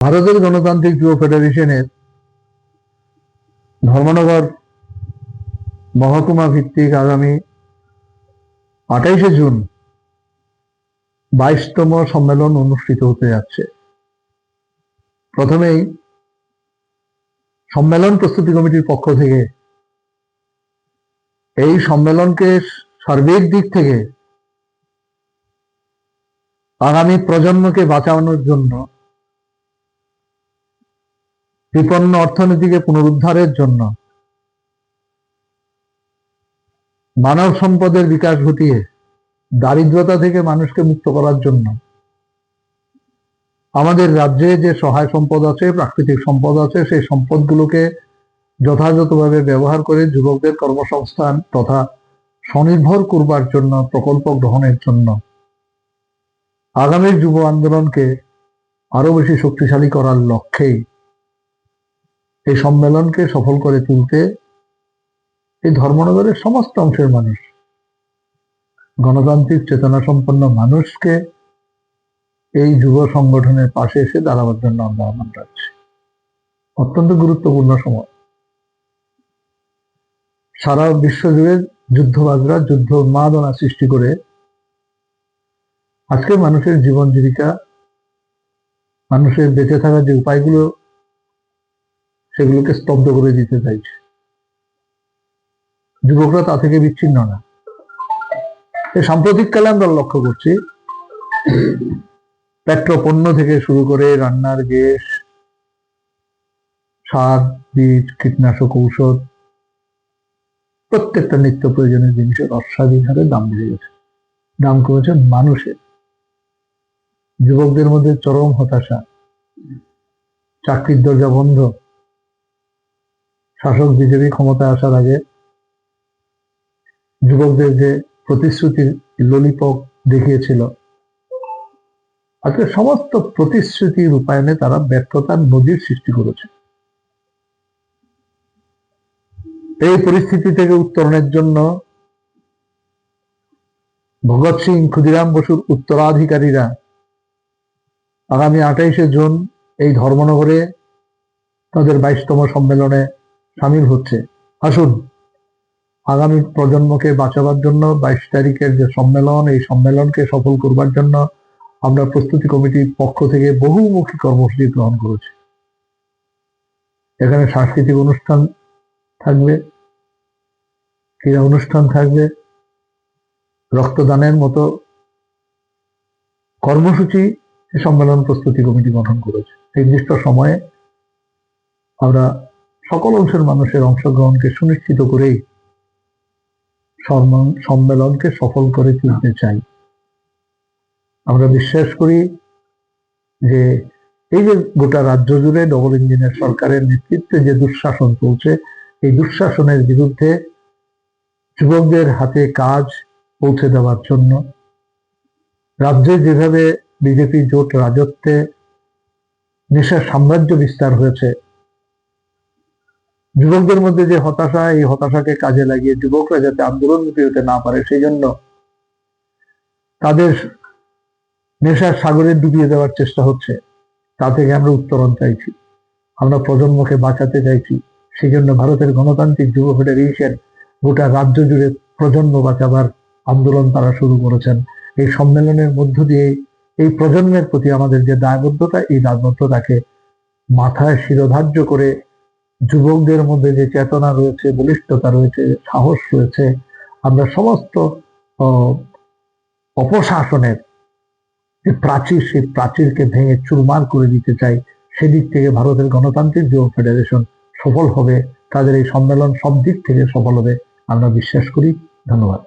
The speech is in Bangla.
ভারতের গণতান্ত্রিক যুব ফেডারেশনের ধর্মনগর মহকুমা ভিত্তিক আগামী 28শে জুন 22তম সম্মেলন অনুষ্ঠিত হতে যাচ্ছে। প্রথমেই সম্মেলন প্রস্তুতি কমিটির পক্ষ থেকে এই সম্মেলনকে সার্বিক দিক থেকে আগামী প্রজন্মকে বাঁচানোর জন্য, বিপন্ন অর্থনীতিকে পুনরুদ্ধারের জন্য, মানব সম্পদের বিকাশ ঘটিয়ে দারিদ্রতা থেকে মানুষকে মুক্ত করার জন্য আমাদের রাজ্যে যে সহায় সম্পদ আছে, প্রাকৃতিক সম্পদ আছে, সেই সম্পদগুলোকে যথাযথভাবে ব্যবহার করে যুবকদের কর্মসংস্থান তথা স্বনির্ভর করবার জন্য প্রকল্প গ্রহণের জন্য আগামীর যুব আন্দোলনকে আরো বেশি শক্তিশালী করার লক্ষ্যেই এই সম্মেলনকে সফল করে তুলতে এই ধর্মনগরের সমস্ত অংশের মানুষ, গণতান্ত্রিক চেতনা সম্পন্ন মানুষকে এই যুব সংগঠনের পাশে এসে দাঁড়াবার জন্য আমরা আহ্বান রাখছি। অত্যন্ত গুরুত্বপূর্ণ সময়। সারা বিশ্ব জুড়ে যুদ্ধবাজরা যুদ্ধ উন্মাদনা সৃষ্টি করে আজকে মানুষের জীবন জীবিকা, মানুষের বেঁচে থাকার যে উপায়গুলো, সেগুলোকে স্তব্ধ করে দিতে চাইছে। যুবকরা তা থেকে বিচ্ছিন্ন না। এই সাম্প্রতিককালে আমরা লক্ষ্য করছি, পেট্রোপণ্য থেকে শুরু করে রান্নার গ্যাস, সার, বীজ, কীটনাশক, ঔষধ, প্রত্যেকটা নিত্য প্রয়োজনীয় জিনিসের অস্বাভাবিক হারে দাম বেড়ে গেছে। দাম কমেছে মানুষের। যুবকদের মধ্যে চরম হতাশা, চাকরির দরজা বন্ধ। শাসক বিজেপি ক্ষমতায় আসার আগে যুবকদের যে প্রতিশ্রুতির ললিপপ দেখিয়েছিল, আজকে সমস্ত প্রতিশ্রুতি রূপায়ণে তারা ব্যর্থতার নজির সৃষ্টি করেছে। এই পরিস্থিতি থেকে উত্তরণের জন্য ভগৎ সিং, ক্ষুদিরাম বসুর উত্তরাধিকারীরা আগামী 28শে জুন এই ধর্মনগরে তাদের 22তম সম্মেলনে সামিল হচ্ছে। আসুন, আগামী প্রজন্মকে বাঁচাবার জন্য 22 তারিখের যে সম্মেলন, এই সম্মেলনকে সফল করবার জন্য আমরা প্রস্তুতি কমিটির পক্ষ থেকে বহুমুখী কর্মসূচি গ্রহণ করেছি। এখানে সাংস্কৃতিক অনুষ্ঠান থাকবে, ক্রীড়া অনুষ্ঠান থাকবে, রক্তদানের মতো কর্মসূচি সম্মেলন প্রস্তুতি কমিটি গঠন করেছে। নির্দিষ্ট সময়ে আমরা সকল অংশের মানুষের অংশগ্রহণকে সুনিশ্চিত করেই সম্মেলনকে সফল করে তুলতে চাই। আমরা বিশ্বাস করি যে এই যে গোটা রাজ্য জুড়ে ডবল ইঞ্জিনের সরকারের নেতৃত্বে যে দুঃশাসন চলছে, এই দুঃশাসনের বিরুদ্ধে যুবকদের হাতে কাজ পৌঁছে দেওয়ার জন্য, রাজ্যে যেভাবে বিজেপি জোট রাজত্বে নেশার সাম্রাজ্য বিস্তার হয়েছে, যুবকদের মধ্যে যে হতাশা, এই হতাশাকে কাজে লাগিয়ে যুবকরা যাতে আন্দোলনমুখী হতে না পারে, সেই জন্য তাদের নেশার সাগরে ডুবিয়ে দেওয়ার চেষ্টা হচ্ছে। তা থেকে আমরা উত্তরণ চাইছি, আমরা প্রজন্মকে বাঁচাতে চাইছি। সেই জন্য ভারতের গণতান্ত্রিক যুব ফেডারেশন গোটা রাজ্য জুড়ে প্রজন্ম বাঁচাবার আন্দোলন তারা শুরু করেছেন। এই সম্মেলনের মধ্য দিয়ে এই প্রজন্মের প্রতি আমাদের যে দায়বদ্ধতা, এই দায়বদ্ধতাকে মাথায় শিরোধার্য করে যুবকদের মধ্যে যে চেতনা রয়েছে, বলিষ্ঠতা রয়েছে, সাহস রয়েছে, আমরা সমস্ত অপশাসনের যে প্রাচীর, সেই প্রাচীরকে ভেঙে চুরমার করে দিতে চাই। সেদিক থেকে ভারতের গণতান্ত্রিক যুব ফেডারেশন সফল হবে, তাদের এই সম্মেলন সব দিক থেকে সফল হবে আমরা বিশ্বাস করি। ধন্যবাদ।